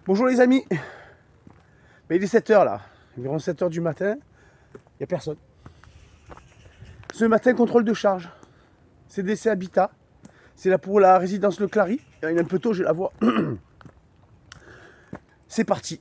Bonjour les amis. Mais il est 7h là, environ 7h du matin, il n'y a personne. Ce matin, contrôle de charge. CDC Habitat. C'est là pour la résidence Le Clary. Il est un peu tôt, je la vois. C'est parti.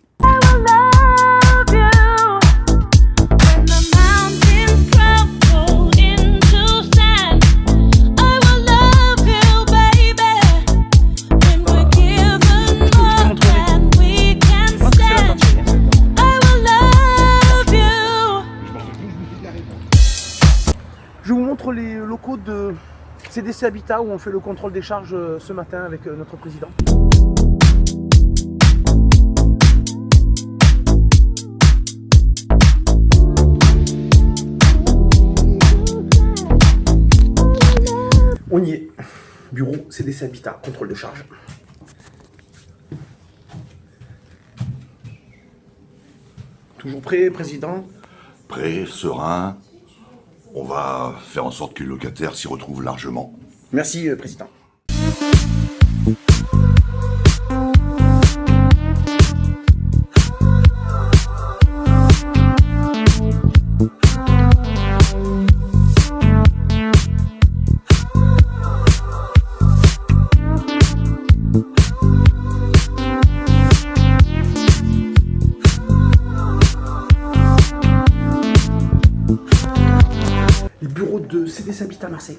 Je vous montre les locaux de CDC Habitat où on fait le contrôle des charges ce matin avec notre président. On y est. Bureau CDC Habitat, contrôle de charge. Toujours prêt, président? Prêt, serein. On va faire en sorte que les locataires s'y retrouvent largement. Merci, président. Les bureaux de CDC Habitat Marseille.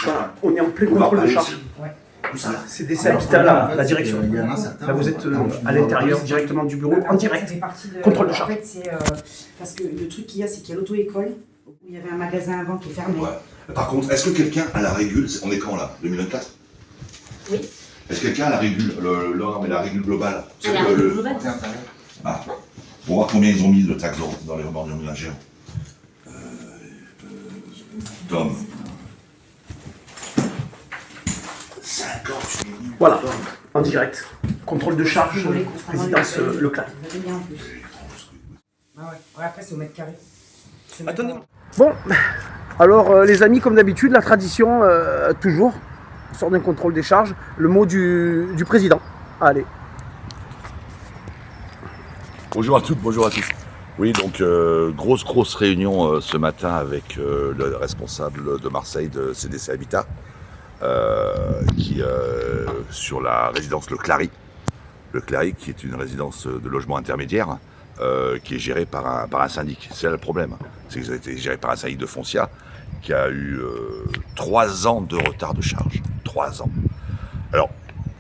Voilà, on est en plein contrôle de charge. CDC Habitat, là, la direction. Là, vous êtes à l'intérieur directement du bureau, en direct. Contrôle de charge. En fait, c'est parce que le truc qu'il y a, c'est qu'il y a l'auto-école, où il y avait un magasin avant qui est fermé. Ouais. Par contre, est-ce que quelqu'un a la régule? On est quand là? 2024? Oui. Est-ce que quelqu'un a la régule? Non, mais la régule globale. Ah, la règle globale. Ah. Pour voir combien ils ont mis de taxes dans les remords ménagères. Tom. 50 minutes. Voilà, en direct. Contrôle de charge, résidence Le Clary. Vous avez bien en plus. Ah ouais. Ouais, après, c'est au mètre carré. Attendez. Bon, alors les amis, comme d'habitude, la tradition, toujours, sort d'un contrôle des charges, le mot du président. Allez. Bonjour à toutes, bonjour à tous. Oui, donc grosse réunion ce matin avec le responsable de Marseille de CDC Habitat, qui sur la résidence Le Clary. Le Clary qui est une résidence de logement intermédiaire qui est gérée par un syndic. C'est là le problème, c'est que ça a été géré par un syndic de Foncia qui a eu 3 ans de retard de charge. 3 ans. Alors,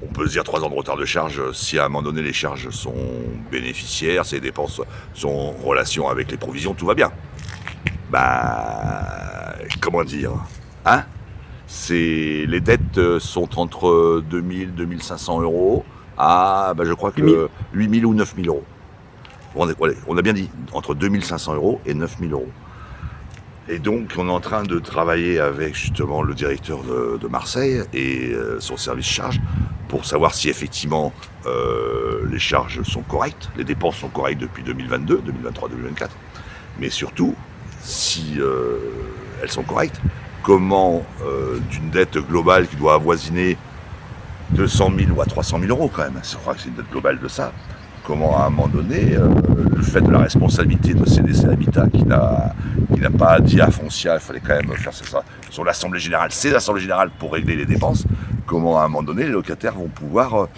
on peut se dire 3 ans de retard de charge si à un moment donné les charges sont bénéficiaires, si les dépenses sont en relation avec les provisions, tout va bien. Bah, comment dire, hein? Les dettes sont entre 2000 et 2500 euros à, je crois que 8000 ou 9000 euros. On a bien dit, entre 2500 euros et 9000 euros. Et donc, on est en train de travailler avec justement le directeur de Marseille et son service charge pour savoir si effectivement les charges sont correctes, les dépenses sont correctes depuis 2022, 2023, 2024, mais surtout, si elles sont correctes, comment d'une dette globale qui doit avoisiner 200 000 ou à 300 000 euros quand même, je crois que c'est une dette globale de ça, comment à un moment donné, le fait de la responsabilité de CDC Habitat qui n'a pas dit à Foncia, il fallait quand même faire ça sur l'Assemblée Générale, c'est l'Assemblée Générale pour régler les dépenses, comment à un moment donné les locataires vont pouvoir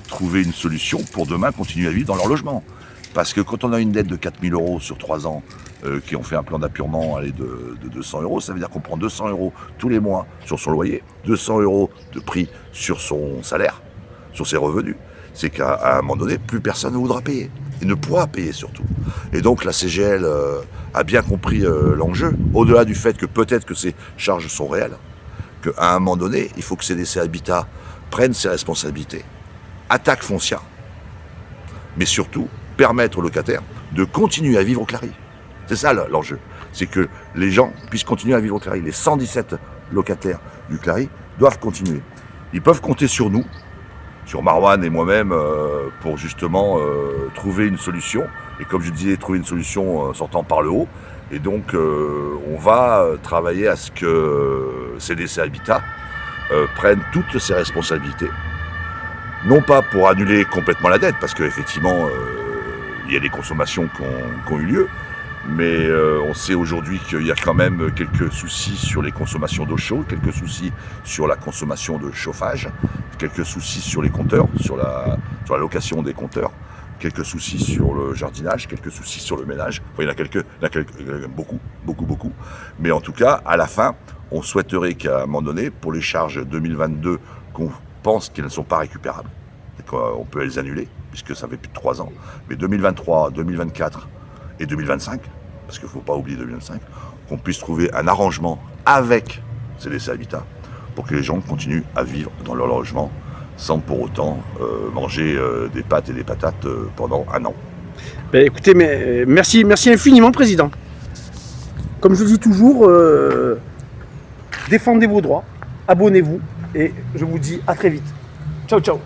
trouver une solution pour demain continuer à vivre dans leur logement. Parce que quand on a une dette de 4 000 euros sur 3 ans, qui ont fait un plan d'appurement de 200 euros, ça veut dire qu'on prend 200 euros tous les mois sur son loyer, 200 euros de prix sur son salaire, sur ses revenus. C'est qu'à un moment donné, plus personne ne voudra payer, et ne pourra payer surtout. Et donc la CGL a bien compris l'enjeu, au-delà du fait que peut-être que ces charges sont réelles, qu'à un moment donné, il faut que CDC Habitat prenne ses responsabilités, attaque Foncia, mais surtout permettre aux locataires de continuer à vivre au Clary. C'est ça l'enjeu, c'est que les gens puissent continuer à vivre au Clary. Les 117 locataires du Clary doivent continuer. Ils peuvent compter sur nous sur Marwan et moi-même pour justement trouver une solution. Et comme je disais, trouver une solution sortant par le haut. Et donc on va travailler à ce que CDC Habitat prenne toutes ses responsabilités. Non pas pour annuler complètement la dette, parce qu'effectivement il y a des consommations qui ont eu lieu, mais on sait aujourd'hui qu'il y a quand même quelques soucis sur les consommations d'eau chaude, quelques soucis sur la consommation de chauffage, quelques soucis sur les compteurs, sur la location des compteurs, quelques soucis sur le jardinage, quelques soucis sur le ménage. Enfin, il y en a beaucoup. Mais en tout cas, à la fin, on souhaiterait qu'à un moment donné, pour les charges 2022 qu'on pense qu'elles ne sont pas récupérables, et qu'on peut les annuler, puisque ça fait plus de 3 ans, mais 2023, 2024 et 2025, parce qu'il ne faut pas oublier 2025, qu'on puisse trouver un arrangement avec CDC Habitat pour que les gens continuent à vivre dans leur logement sans pour autant manger des pâtes et des patates pendant 1 an. Ben, écoutez, merci infiniment, Président. Comme je dis toujours, défendez vos droits, abonnez-vous et je vous dis à très vite. Ciao, ciao.